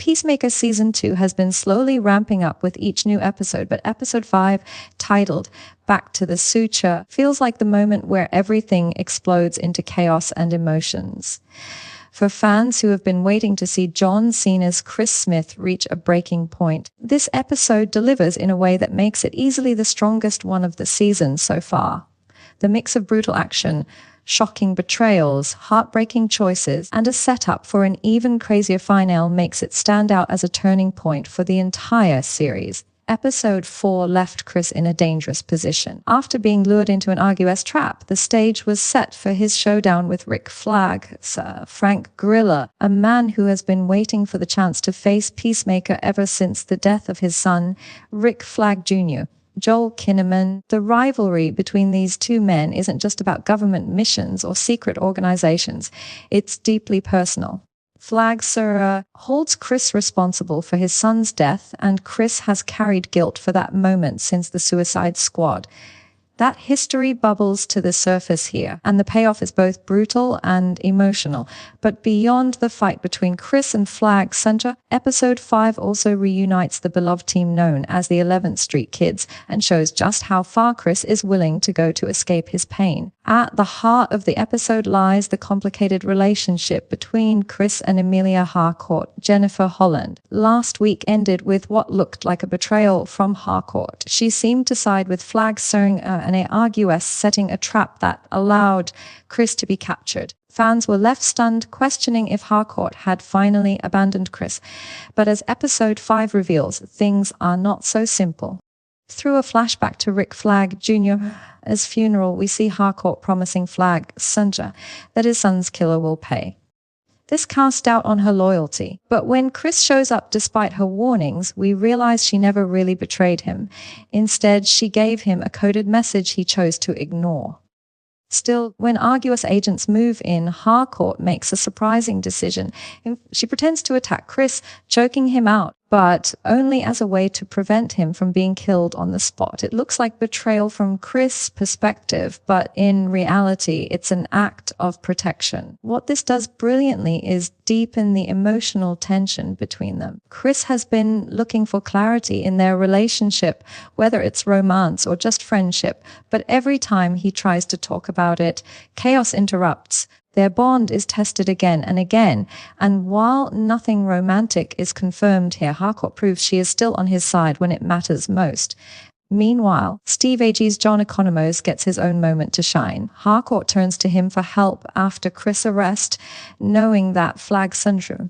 Peacemaker Season 2 has been slowly ramping up with each new episode, but episode 5, titled Back to the Suture, feels like the moment where everything explodes into chaos and emotions. For fans who have been waiting to see John Cena's Chris Smith reach a breaking point, this episode delivers in a way that makes it easily the strongest one of the season so far. The mix of brutal action, shocking betrayals, heartbreaking choices, and a setup for an even crazier finale makes it stand out as a turning point for the entire series. Episode 4 left Chris in a dangerous position. After being lured into an arduous trap, the stage was set for his showdown with Rick Flag, Sir Frank Gorilla, a man who has been waiting for the chance to face Peacemaker ever since the death of his son, Rick Flag Jr. Joel Kinnaman. The rivalry between these two men isn't just about government missions or secret organizations. It's deeply personal. Flag Sir holds Chris responsible for his son's death, and Chris has carried guilt for that moment since the Suicide Squad. That history bubbles to the surface here, and the payoff is both brutal and emotional. But beyond the fight between Chris and Flag Sr, episode 5 also reunites the beloved team known as the 11th Street Kids and shows just how far Chris is willing to go to escape his pain. At the heart of the episode lies the complicated relationship between Chris and Emilia Harcourt, Jennifer Holland. Last week ended with what looked like a betrayal from Harcourt. She seemed to side with Flag Sr and argues setting a trap that allowed Chris to be captured. Fans were left stunned, questioning if Harcourt had finally abandoned Chris. But as episode 5 reveals, things are not so simple. Through a flashback to Rick Flag Jr.'s funeral, we see Harcourt promising Flag Sr that his son's killer will pay. This cast doubt on her loyalty, but when Chris shows up despite her warnings, we realize she never really betrayed him. Instead, she gave him a coded message he chose to ignore. Still, when arduous agents move in, Harcourt makes a surprising decision. She pretends to attack Chris, choking him out, but only as a way to prevent him from being killed on the spot. It looks like betrayal from Chris' perspective, but in reality, it's an act of protection. What this does brilliantly is deepen the emotional tension between them. Chris has been looking for clarity in their relationship, whether it's romance or just friendship, but every time he tries to talk about it, chaos interrupts. Their bond is tested again and again, and while nothing romantic is confirmed here, Harcourt proves she is still on his side when it matters most. Meanwhile, Steve Agee's John Economos gets his own moment to shine. Harcourt turns to him for help after Chris' arrest, knowing that Flag Sr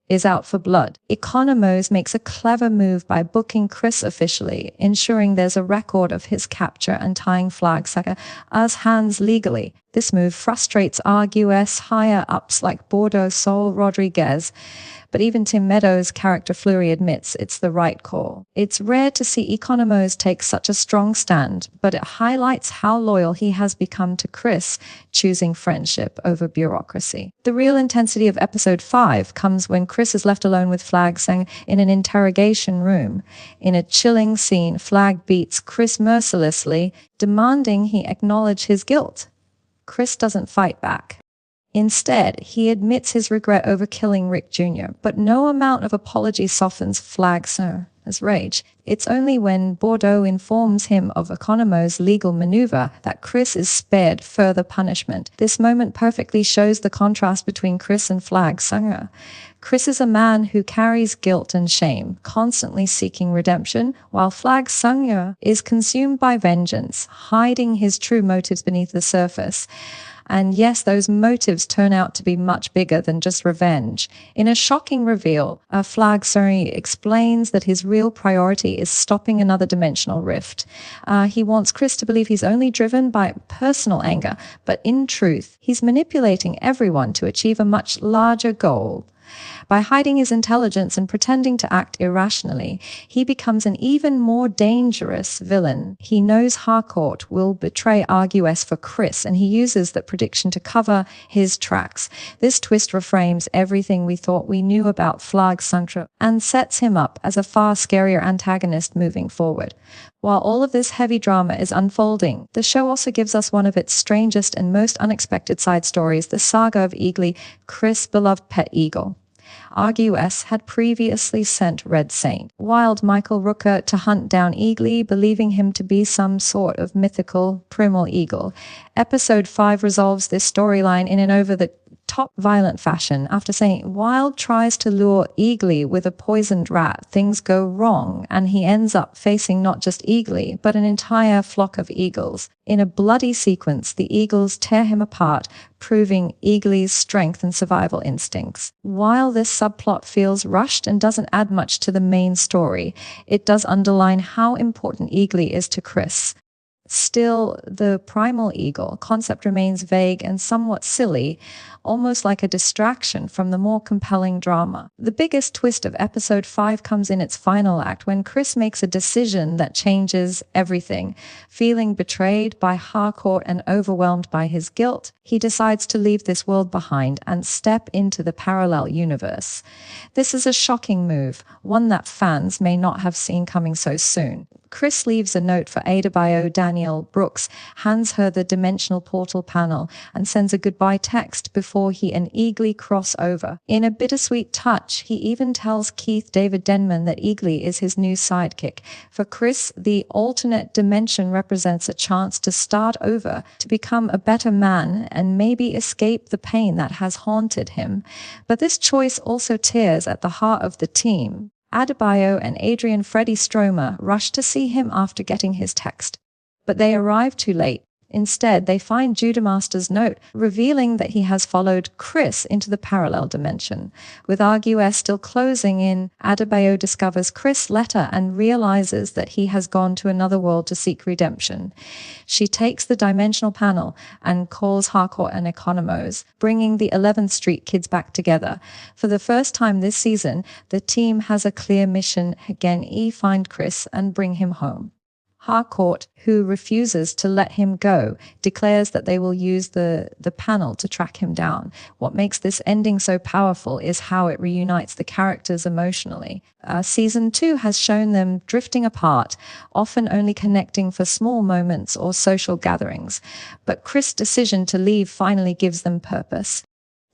is out for blood. Economos makes a clever move by booking Chris officially, ensuring there's a record of his capture and tying Flag Sr's hands legally. This move frustrates RUS higher-ups like Bordeaux Sol Rodriguez, but even Tim Meadows' character Fleury admits it's the right call. It's rare to see Economos take such a strong stand, but it highlights how loyal he has become to Chris, choosing friendship over bureaucracy. The real intensity of episode 5 comes when Chris is left alone with Flag Sr in an interrogation room. In a chilling scene, Flag beats Chris mercilessly, demanding he acknowledge his guilt. Chris doesn't fight back. Instead, he admits his regret over killing Rick Jr., but no amount of apology softens Flag Sr's rage. It's only when Bordeaux informs him of Economos' legal maneuver that Chris is spared further punishment. This moment perfectly shows the contrast between Chris and Flag Sr. Chris is a man who carries guilt and shame, constantly seeking redemption, while Flag Sr is consumed by vengeance, hiding his true motives beneath the surface. And yes, those motives turn out to be much bigger than just revenge. In a shocking reveal, Flag Sr explains that his real priority is stopping another dimensional rift. He wants Chris to believe he's only driven by personal anger, but in truth, he's manipulating everyone to achieve a much larger goal. By hiding his intelligence and pretending to act irrationally, he becomes an even more dangerous villain. He knows Harcourt will betray RUS for Chris, and he uses that prediction to cover his tracks. This twist reframes everything we thought we knew about Flag Sr and sets him up as a far scarier antagonist moving forward. While all of this heavy drama is unfolding, the show also gives us one of its strangest and most unexpected side stories, the saga of Eagly, Chris' beloved pet eagle. Argus had previously sent Red Saint, Wild Michael Rooker, to hunt down Eagly, believing him to be some sort of mythical primal eagle. Episode 5 resolves this storyline in an over-the-top violent fashion. After saying Wild tries to lure Eagly with a poisoned rat, things go wrong, and he ends up facing not just Eagly, but an entire flock of eagles. In a bloody sequence, the eagles tear him apart, proving Eagly's strength and survival instincts. While this subplot feels rushed and doesn't add much to the main story, it does underline how important Eagly is to Chris. Still, the primal eagle concept remains vague and somewhat silly, almost like a distraction from the more compelling drama. The biggest twist of episode 5 comes in its final act, when Chris makes a decision that changes everything. Feeling betrayed by Harcourt and overwhelmed by his guilt, he decides to leave this world behind and step into the parallel universe. This is a shocking move, one that fans may not have seen coming so soon. Chris leaves a note for Adebayo Danielle Brooks, hands her the dimensional portal panel, and sends a goodbye text before he and Eagly cross over. In a bittersweet touch, he even tells Keith David Denman that Eagly is his new sidekick. For Chris, the alternate dimension represents a chance to start over, to become a better man, and maybe escape the pain that has haunted him. But this choice also tears at the heart of the team. Adebayo and Adrian Freddie Stromer rush to see him after getting his text, but they arrive too late. Instead, they find Judamaster's note, revealing that he has followed Chris into the parallel dimension. With Argus still closing in, Adebayo discovers Chris' letter and realizes that he has gone to another world to seek redemption. She takes the dimensional panel and calls Harcourt and Economos, bringing the 11th Street kids back together. For the first time this season, the team has a clear mission: again, find Chris and bring him home. Harcourt, who refuses to let him go, declares that they will use the panel to track him down. What makes this ending so powerful is how it reunites the characters emotionally. Season 2 has shown them drifting apart, often only connecting for small moments or social gatherings. But Chris' decision to leave finally gives them purpose.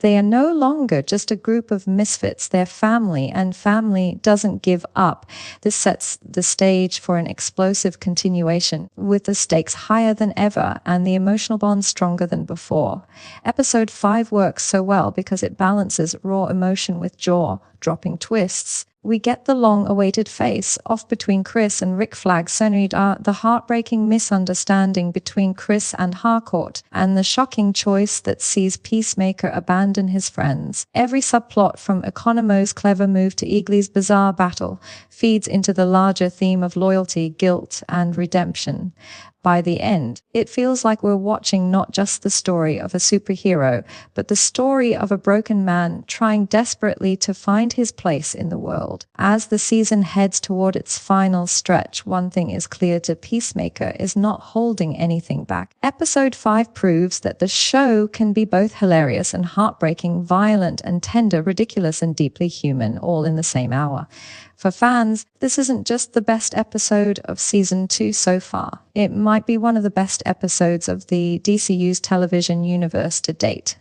They are no longer just a group of misfits, they're family, and family doesn't give up. This sets the stage for an explosive continuation, with the stakes higher than ever and the emotional bond stronger than before. Episode 5 works so well because it balances raw emotion with jaw-dropping twists. We get the long-awaited face-off between Chris and Rick Flag, the heartbreaking misunderstanding between Chris and Harcourt, and the shocking choice that sees Peacemaker abandon his friends. Every subplot, from Economos' clever move to Eagly's bizarre battle, feeds into the larger theme of loyalty, guilt, and redemption. By the end, it feels like we're watching not just the story of a superhero, but the story of a broken man trying desperately to find his place in the world. As the season heads toward its final stretch, one thing is clear: Peacemaker is not holding anything back. Episode 5 proves that the show can be both hilarious and heartbreaking, violent and tender, ridiculous and deeply human, all in the same hour. For fans, this isn't just the best episode of Season 2 so far. It might be one of the best episodes of the DCU's television universe to date.